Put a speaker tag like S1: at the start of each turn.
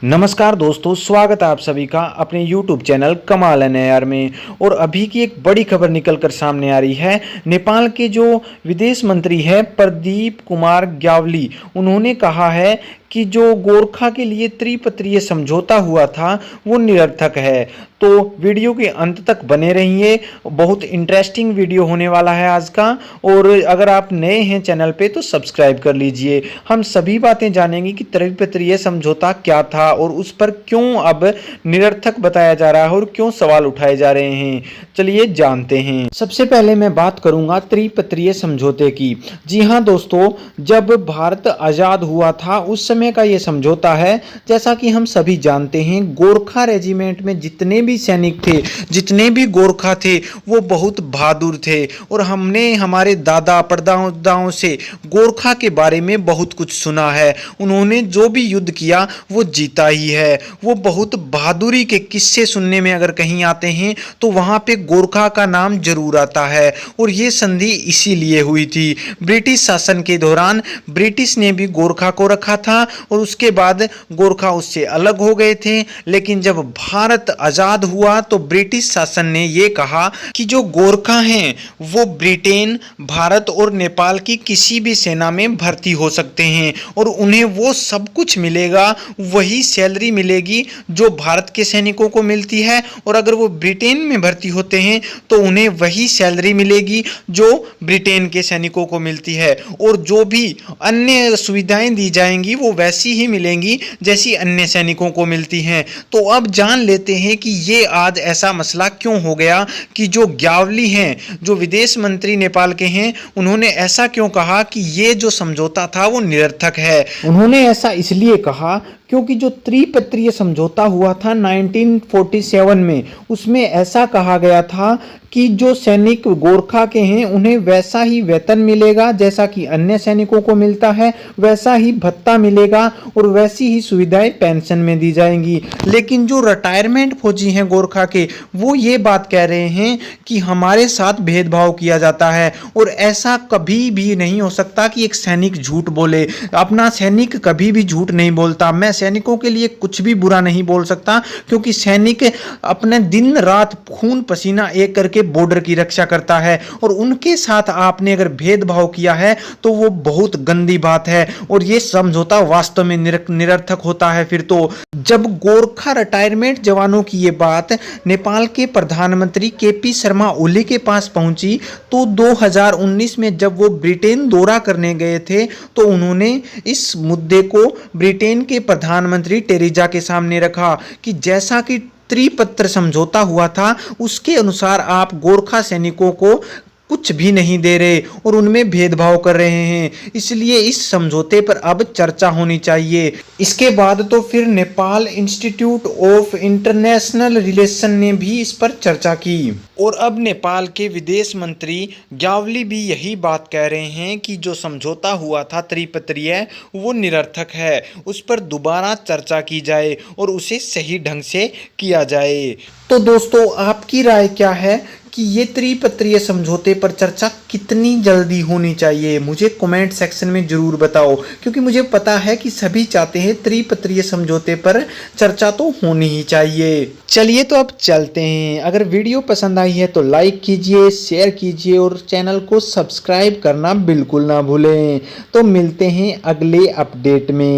S1: नमस्कार दोस्तों, स्वागत है आप सभी का अपने YouTube चैनल कमाल एनआईआर में। और अभी की एक बड़ी खबर निकल कर सामने आ रही है। नेपाल के जो विदेश मंत्री है प्रदीप कुमार ग्यावली, उन्होंने कहा है कि जो गोरखा के लिए त्रिपत्रीय समझौता हुआ था वो निरर्थक है। तो वीडियो के अंत तक बने रहिए, बहुत इंटरेस्टिंग वीडियो होने वाला है आज का। और अगर आप नए हैं चैनल पे तो सब्सक्राइब कर लीजिए। हम सभी बातें जानेंगे कि त्रिपत्रीय समझौता क्या था और उस पर क्यों अब निरर्थक बताया जा रहा है और क्यों सवाल उठाए जा रहे हैं। चलिए जानते हैं। सबसे पहले मैं बात करूंगा त्रिपत्रीय समझौते की। जी हाँ दोस्तों, जब भारत आज़ाद हुआ था उस समय का ये समझौता है। जैसा कि हम सभी जानते हैं, गोरखा रेजिमेंट में जितने भी सैनिक थे, जितने भी गोरखा थे, वो बहुत बहादुर थे। और हमने हमारे दादा परदादाओं से गोरखा के बारे में बहुत कुछ सुना है। उन्होंने जो भी युद्ध किया वो जीता ही है। वो बहुत बहादुरी के किस्से सुनने में अगर कहीं आते हैं तो वहाँ पे गोरखा का नाम जरूर आता है। और ये संधि इसीलिए हुई थी। ब्रिटिश शासन के दौरान ब्रिटिश ने भी गोरखा को रखा था और उसके बाद गोरखा उससे अलग हो गए थे। लेकिन जब भारत आज़ाद हुआ तो ब्रिटिश शासन ने ये कहा कि जो गोरखा हैं वो ब्रिटेन, भारत और नेपाल की किसी भी सेना में भर्ती हो सकते हैं और उन्हें वो सब कुछ मिलेगा, वही सैलरी मिलेगी जो भारत के सैनिकों को मिलती है। और अगर वो ब्रिटेन में भर्ती होते हैं तो उन्हें वही सैलरी मिलेगी जो ब्रिटेन के सैनिकों को मिलती है। और जो भी अन्य सुविधाएं दी जाएंगी वो वैसी ही मिलेंगी जैसी अन्य सैनिकों को मिलती हैं। तो अब जान लेते हैं कि ये आज ऐसा मसला क्यों हो गया कि जो ग्यावली हैं, जो विदेश मंत्री नेपाल के हैं, उन्होंने ऐसा क्यों कहा कि ये जो समझौता था वो निरर्थक है। उन्होंने ऐसा इसलिए कहा क्योंकि जो त्रिपत्रीय समझौता हुआ था 1947 में, उसमें ऐसा कहा गया था कि जो सैनिक गोरखा के हैं उन्हें वैसा ही वेतन मिलेगा जैसा कि अन्य सैनिकों को मिलता है, वैसा ही भत्ता मिलेगा और वैसी ही सुविधाएं पेंशन में दी जाएंगी। लेकिन जो रिटायरमेंट फौजी हैं गोरखा के, वो ये बात कह रहे हैं कि हमारे साथ भेदभाव किया जाता है। और ऐसा कभी भी नहीं हो सकता कि एक सैनिक झूठ बोले। अपना सैनिक कभी भी झूठ नहीं बोलता। मैं सैनिकों के लिए कुछ भी बुरा नहीं बोल सकता क्योंकि सैनिक अपने दिन रात खून पसीना एक करके बॉर्डर की रक्षा करता है। और उनके साथ आपने अगर भेदभाव किया है तो वो बहुत गंदी बात है और ये समझौता वास्तव में निरर्थक होता है। फिर तो जब गोरखा रिटायरमेंट जवानों की ये बात नेपाल के प्रधानमंत्री केपी शर्मा ओली के पास पहुंची तो 2019 में जब वो ब्रिटेन दौरा करने गए थे तो उन्होंने इस मुद्दे को ब्रिटेन के प्रधानमंत्री टेरेजा के सामने रखा कि जैसा कि त्रिपत्र समझौता हुआ था उसके अनुसार आप गोरखा सैनिकों को कुछ भी नहीं दे रहे और उनमें भेदभाव कर रहे हैं, इसलिए इस समझौते पर अब चर्चा होनी चाहिए। इसके बाद तो फिर Nepal institute of international relation ने भी इस पर चर्चा की और अब नेपाल के विदेश मंत्री ग्यावली भी यही बात कह रहे हैं कि जो समझौता हुआ था त्रिपत्रीय वो निरर्थक है, उस पर दोबारा चर्चा की जाए और उसे सही ढंग से किया जाए। तो दोस्तों, आपकी राय क्या है कि ये त्रिपत्रीय समझौते पर चर्चा कितनी जल्दी होनी चाहिए? मुझे कमेंट सेक्शन में जरूर बताओ क्योंकि मुझे पता है कि सभी चाहते हैं त्रिपत्रीय समझौते पर चर्चा तो होनी ही चाहिए। चलिए तो अब चलते हैं। अगर वीडियो पसंद आई है तो लाइक कीजिए, शेयर कीजिए और चैनल को सब्सक्राइब करना बिल्कुल ना भूलें। तो मिलते हैं अगले अपडेट में।